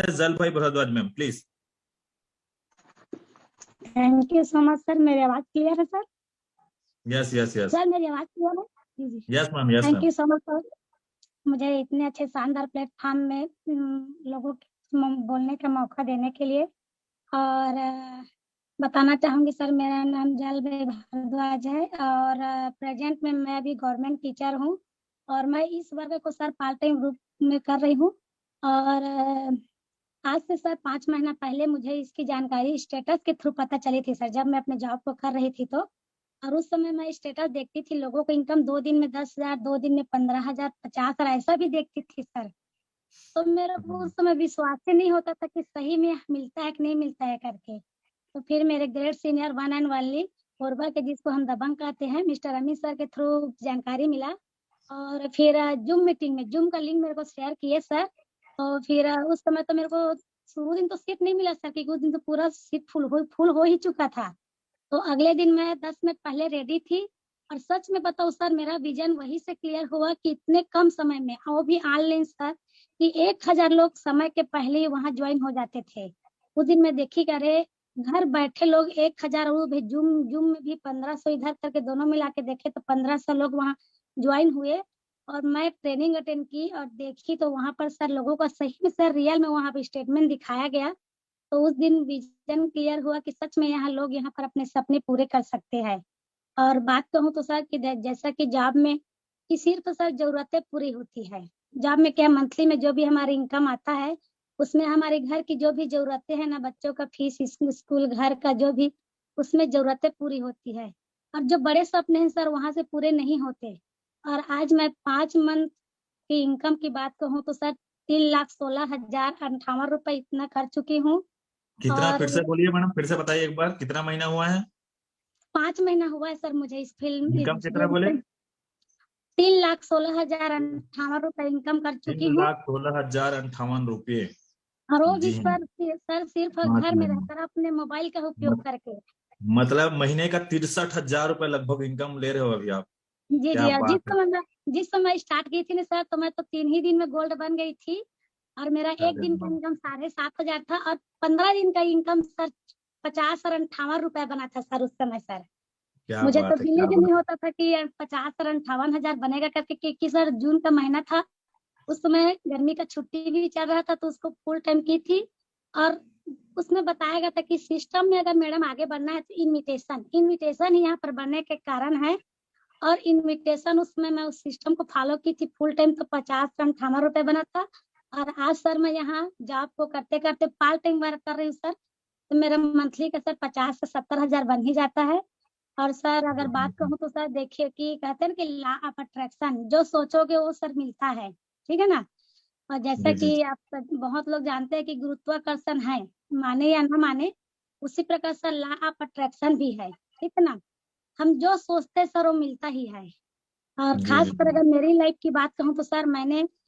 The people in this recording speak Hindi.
जल भाई Bhardwaj ma'am please. Thank you so much sir. मेरी आवाज क्लियर है sir? Yes yes yes sir मेरी आवाज क्लियर है? जी जी। Yes ma'am yes thank ma'am. You so much sir, मुझे इतने अच्छे शानदार प्लेटफॉर्म में लोगों के बोलने का मौका देने के लिए। और बताना चाहूंगी सर, मेरा नाम जल भारद्वाज है और प्रेजेंट में मैं भी गवर्नमेंट टीचर हूँ और मैं इस वर्ग को सर पार्ट टाइम रूप में कर रही हूँ। और आज से सर 5 महीना पहले मुझे इसकी जानकारी स्टेटस के थ्रू पता चली थी सर, जब मैं अपने जॉब को कर रही थी तो। और उस समय मैं स्टेटस देखती थी, लोगों को इनकम 2 दिन में 10,000, 2 दिन में 15,000, 50,000 ऐसा भी देखती थी सर। तो मेरे को उस समय विश्वास ही नहीं होता था कि सही में मिलता है कि नहीं मिलता है करके। तो फिर मेरे grade senior 1 and only Korba के, जिसको हम दबंग कहते हैं, मिस्टर अमित सर के थ्रू जानकारी मिला। और फिर जूम मीटिंग में जूम का लिंक मेरे को शेयर किए सर। तो फिर उस समय तो मेरे को शुरू दिन तो सीट नहीं मिला सर, क्योंकि उस दिन तो पूरा सीट फुल हो ही चुका था। तो अगले दिन मैं 10 मिनट पहले रेडी थी। और सच में बताऊं सर, मेरा विजन वहीं से क्लियर हुआ कि इतने कम समय में, और वो भी ऑनलाइन सर, कि 1,000 लोग समय के पहले ही वहां ज्वाइन हो जाते थे। उस दिन मैं देखी करे घर बैठे लोग 1,000, वो भी जूम जूम में भी 1,500, इधर करके दोनों मिला के देखे तो 1,500 लोग वहाँ ज्वाइन हुए। और मैं ट्रेनिंग अटेंड की और देखी तो वहां पर सर लोगों का सही में सर रियल में वहां पे स्टेटमेंट दिखाया गया। तो उस दिन विजन क्लियर हुआ कि सच में यहाँ लोग यहाँ पर अपने सपने पूरे कर सकते हैं। और बात कहूँ तो सर कि जैसा कि जॉब में कि सिर्फ सर जरूरतें पूरी होती है। जॉब में क्या, मंथली में जो भी हमारी इनकम आता है उसमें हमारे घर की जो भी जरूरतें हैं ना, बच्चों का फीस, स्कूल, घर का जो भी, उसमें जरूरतें पूरी होती है। और जो बड़े सपने हैं सर वहां से पूरे नहीं होते। और आज मैं 5 मंथ की इनकम की बात कहूँ तो सर 3,16,058 रुपए इतना कर चुकी हूँ। कितना, और फिर से बोलिए मैडम, फिर से बताइए एक बार, कितना महीना हुआ है? 5 महीना हुआ है सर मुझे इस फिल्म इनकम कितना बोले? 3,16,058 रुपए इनकम कर तीन चुकी हूँ। लाख सोलह हजार अंठावन रुपये और वो भी जी हाँ। सर सिर्फ पाँच घर में महीने रहकर अपने मोबाइल का उपयोग करके। मतलब महीने का 63,000 रुपये लगभग इनकम ले रहे हो अभी आप। जी क्या जी। और बात है। जिस समय स्टार्ट की थी ना सर, तो मैं तो 3 ही दिन में गोल्ड बन गई थी। और मेरा एक अरे दिन का वाह, इनकम 7,500 था और 15 दिन का इनकम सर 50 और 58 रुपए बना था सर उस समय सर। क्या मुझे तो बात है, क्या बिलीव ही बात नहीं होता था कि 50 और 58 हजार बनेगा करके, क्योंकि सर जून का महीना था। उस समय गर्मी का छुट्टी भी चल रहा था तो उसको फुल टाइम की थी। और उसमें बताया गया था कि सिस्टम में अगर मैडम आगे बढ़ना है तो इनविटेशन इनविटेशन ही यहाँ पर बनने के कारण है। और इनविटेशन उसमें मैं उस सिस्टम को फॉलो की थी फुल टाइम, तो 50 और 58 रुपए बना था। और आज सर मैं यहाँ जॉब को करते करते पार्ट टाइम वर्क कर रही हूँ सर। तो मेरा मंथली का सर 50 से 70 हजार बन ही जाता है। और सर अगर बात है। कहूँ तो सर देखिए कि कहते हैं ना कि लॉ ऑफ अट्रैक्शन, जो सोचोगे वो सर मिलता है। ठीक है ना। और जैसा जी जी कि आप बहुत लोग जानते हैं कि गुरुत्वाकर्षण है, माने या ना माने, उसी प्रकार सर लॉ ऑफ अट्रैक्शन भी है। ठीक है ना। हम जो सोचते हैं सर वो मिलता ही है। और जी खास जी कर जी। अगर मेरी लाइफ की बात कहूँ तो सर मैंने